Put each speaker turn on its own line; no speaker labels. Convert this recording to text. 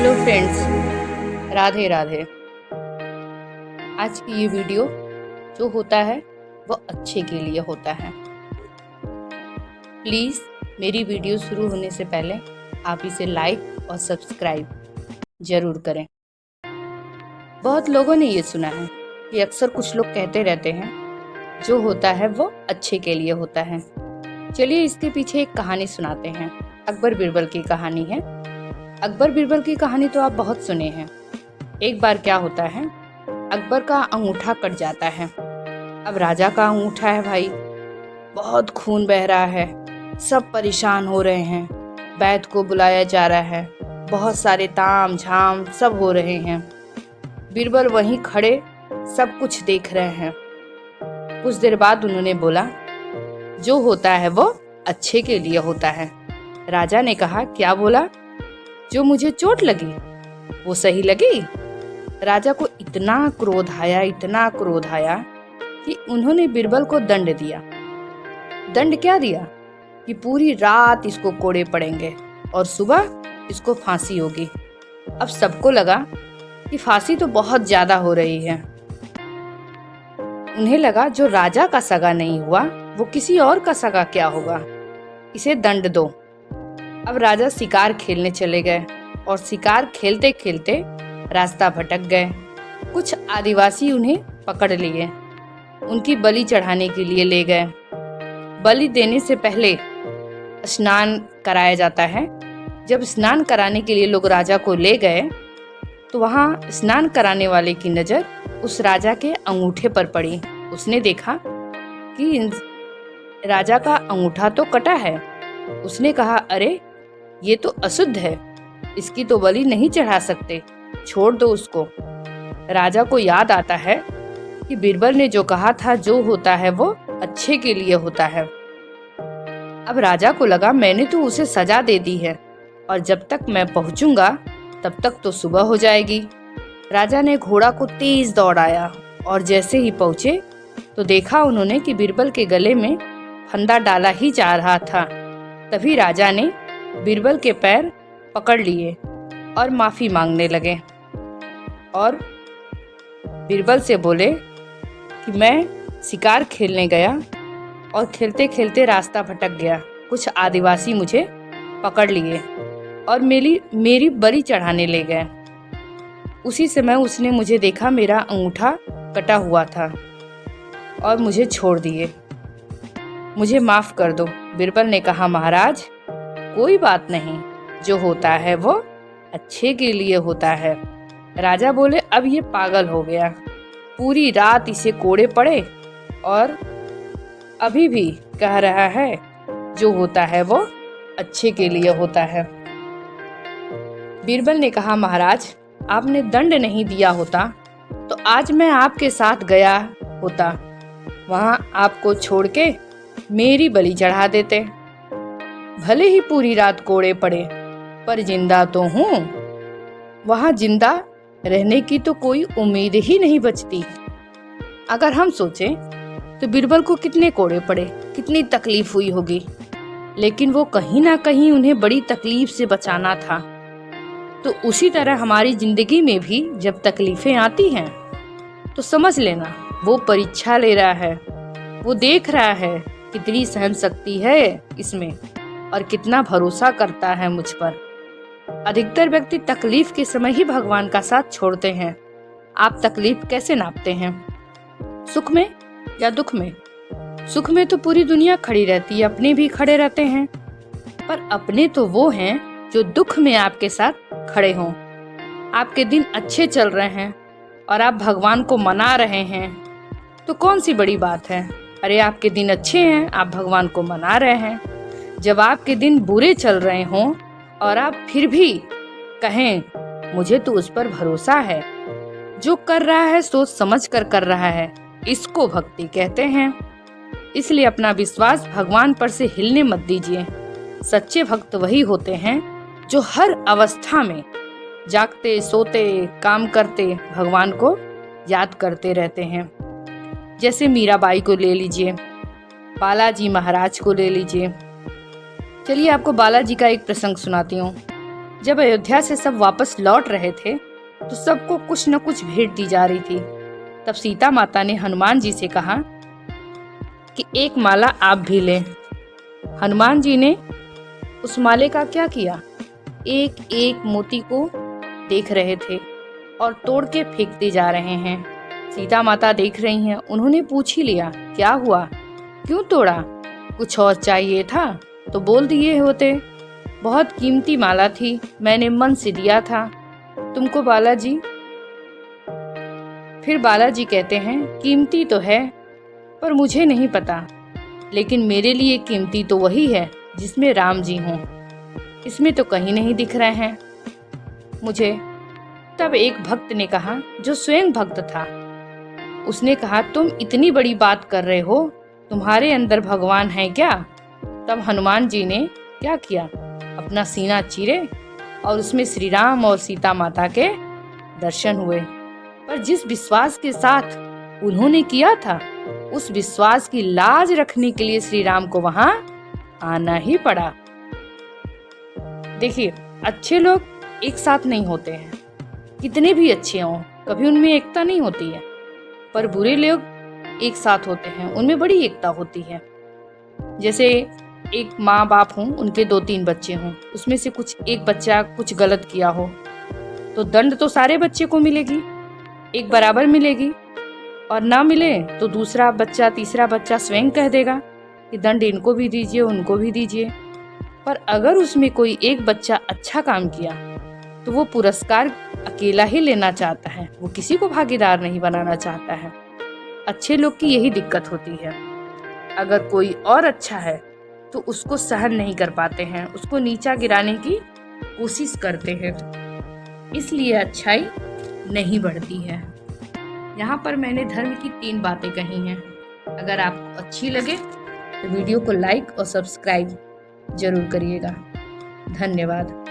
Hello friends, Radhe Radhe. आज की ये वीडियो जो होता है वो अच्छे के लिए होता है। प्लीज़ मेरी वीडियो शुरू होने से पहले आप इसे लाइक और सब्सक्राइब ज़रूर करें। बहुत लोगों ने ये सुना है कि अक्सर कुछ लोग कहते रहते हैं जो होता है वो अच्छे के लिए होता है। चलिए इसके पीछे एक कहानी सुनाते हैं। अकबर बिरबल की कहानी है। अकबर बिरबल की कहानी तो आप बहुत सुने हैं। एक बार क्या होता है, अकबर का अंगूठा कट जाता है। अब राजा का अंगूठा है भाई, बहुत खून बह रहा है, सब परेशान हो रहे हैं। वैद्य को बुलाया जा रहा है, बहुत सारे ताम झाम सब हो रहे हैं। बिरबल वहीं खड़े सब कुछ देख रहे हैं। कुछ देर बाद उन्होंने बोला, जो होता है वो अच्छे के लिए होता है। राजा ने कहा, क्या बोला? जो मुझे चोट लगी वो सही लगी? राजा को इतना क्रोध आया कि उन्होंने बिरबल को दंड दिया। दंड क्या दिया कि पूरी रात इसको कोड़े पड़ेंगे और सुबह इसको फांसी होगी। अब सबको लगा कि फांसी तो बहुत ज्यादा हो रही है। उन्हें लगा जो राजा का सगा नहीं हुआ वो किसी और का सगा क्या होगा, इसे दंड दो। अब राजा शिकार खेलने चले गए और शिकार खेलते खेलते रास्ता भटक गए। कुछ आदिवासी उन्हें पकड़ लिए, उनकी बलि चढ़ाने के लिए ले गए। बलि देने से पहले स्नान कराया जाता है। जब स्नान कराने के लिए लोग राजा को ले गए तो वहाँ स्नान कराने वाले की नज़र उस राजा के अंगूठे पर पड़ी। उसने देखा कि राजा का अंगूठा तो कटा है। उसने कहा, अरे ये तो अशुद्ध है, इसकी तो बलि नहीं चढ़ा सकते, छोड़ दो उसको। राजा को याद आता है कि बिरबल ने जो कहा था जो होता है वो अच्छे के लिए होता है। अब राजा को लगा मैंने तो उसे सजा दे दी है और जब तक मैं पहुंचूंगा तब तक तो सुबह हो जाएगी। राजा ने घोड़ा को तेज दौड़ाया और जैसे ही पहुंचे तो देखा उन्होंने कि बिरबल के गले में फंदा डाला ही जा रहा था। तभी राजा ने बिरबल के पैर पकड़ लिए और माफी मांगने लगे और बिरबल से बोले कि मैं शिकार खेलने गया और खेलते खेलते रास्ता भटक गया। कुछ आदिवासी मुझे पकड़ लिए और मेरी बलि चढ़ाने ले गए। उसी समय उसने मुझे देखा, मेरा अंगूठा कटा हुआ था और मुझे छोड़ दिए। मुझे माफ कर दो। बिरबल ने कहा, महाराज कोई बात नहीं, जो होता है वो अच्छे के लिए होता है। राजा बोले, अब ये पागल हो गया, पूरी रात इसे कोड़े पड़े और अभी भी कह रहा है जो होता है वो अच्छे के लिए होता है। बिरबल ने कहा, महाराज आपने दंड नहीं दिया होता तो आज मैं आपके साथ गया होता, वहां आपको छोड़ के मेरी बलि चढ़ा देते। भले ही पूरी रात कोड़े पड़े पर जिंदा तो हूँ। वहां जिंदा रहने की तो कोई उम्मीद ही नहीं बचती। अगर हम सोचें तो बिरबल को कितने कोड़े पड़े, कितनी तकलीफ हुई होगी, लेकिन वो कहीं ना कहीं उन्हें बड़ी तकलीफ से बचाना था। तो उसी तरह हमारी जिंदगी में भी जब तकलीफें आती हैं तो समझ लेना वो परीक्षा ले रहा है। वो देख रहा है कितनी सहन शक्ति है इसमें और कितना भरोसा करता है मुझ पर। अधिकतर व्यक्ति तकलीफ के समय ही भगवान का साथ छोड़ते हैं। आप तकलीफ कैसे नापते हैं, सुख में या दुख में? सुख में तो पूरी दुनिया खड़ी रहती है, अपने भी खड़े रहते हैं, पर अपने तो वो हैं जो दुख में आपके साथ खड़े हों। आपके दिन अच्छे चल रहे हैं और आप भगवान को मना रहे हैं तो कौन सी बड़ी बात है? अरे आपके दिन अच्छे हैं, आप भगवान को मना रहे हैं। जब आपके दिन बुरे चल रहे हों और आप फिर भी कहें मुझे तो उस पर भरोसा है, जो कर रहा है सोच समझ कर रहा है, इसको भक्ति कहते हैं। इसलिए अपना विश्वास भगवान पर से हिलने मत दीजिए। सच्चे भक्त वही होते हैं जो हर अवस्था में जागते सोते काम करते भगवान को याद करते रहते हैं। जैसे मीराबाई को ले लीजिए, बालाजी महाराज को ले लीजिए। चलिए आपको बालाजी का एक प्रसंग सुनाती हूँ। जब अयोध्या से सब वापस लौट रहे थे तो सबको कुछ न कुछ भेंट दी जा रही थी। तब सीता माता ने हनुमान जी से कहा कि एक माला आप भी लें। हनुमान जी ने उस माले का क्या किया, एक एक मोती को देख रहे थे और तोड़ के फेंकते जा रहे हैं। सीता माता देख रही हैं। उन्होंने पूछ ही लिया, क्या हुआ, क्यों तोड़ा, कुछ और चाहिए था तो बोल दिए होते। बहुत कीमती माला थी, मैंने मन से दिया था तुमको बालाजी। फिर बालाजी कहते हैं, कीमती तो है पर मुझे नहीं पता, लेकिन मेरे लिए कीमती तो वही है जिसमें राम जी हों, इसमें तो कहीं नहीं दिख रहे हैं मुझे। तब एक भक्त ने कहा, जो स्वयं भक्त था, उसने कहा, तुम इतनी बड़ी बात कर रहे हो, तुम्हारे अंदर भगवान है क्या? तब हनुमान जी ने क्या किया, अपना सीना चीरे और उसमें श्री राम और सीता माता के दर्शन हुए। पर जिस विश्वास के साथ उन्होंने किया था, उस विश्वास की लाज रखने के लिए श्री राम को वहां आना ही पड़ा। देखिए, अच्छे लोग एक साथ नहीं होते हैं, कितने भी अच्छे हों, कभी उनमें एकता नहीं होती है। पर बुरे लोग एक साथ होते हैं, उनमें बड़ी एकता होती है। जैसे एक माँ बाप हों, उनके 2-3 बच्चे हों, उसमें से कुछ एक बच्चा कुछ गलत किया हो तो दंड तो सारे बच्चे को मिलेगी, एक बराबर मिलेगी, और ना मिले तो दूसरा बच्चा, तीसरा बच्चा स्वयं कह देगा कि दंड इनको भी दीजिए, उनको भी दीजिए। पर अगर उसमें कोई एक बच्चा अच्छा काम किया तो वो पुरस्कार अकेला ही लेना चाहता है, वो किसी को भागीदार नहीं बनाना चाहता है। अच्छे लोग की यही दिक्कत होती है, अगर कोई और अच्छा है तो उसको सहन नहीं कर पाते हैं, उसको नीचा गिराने की कोशिश करते हैं, इसलिए अच्छाई नहीं बढ़ती है। यहाँ पर मैंने धर्म की 3 बातें कही हैं। अगर आपको अच्छी लगे तो वीडियो को लाइक और सब्सक्राइब जरूर करिएगा। धन्यवाद।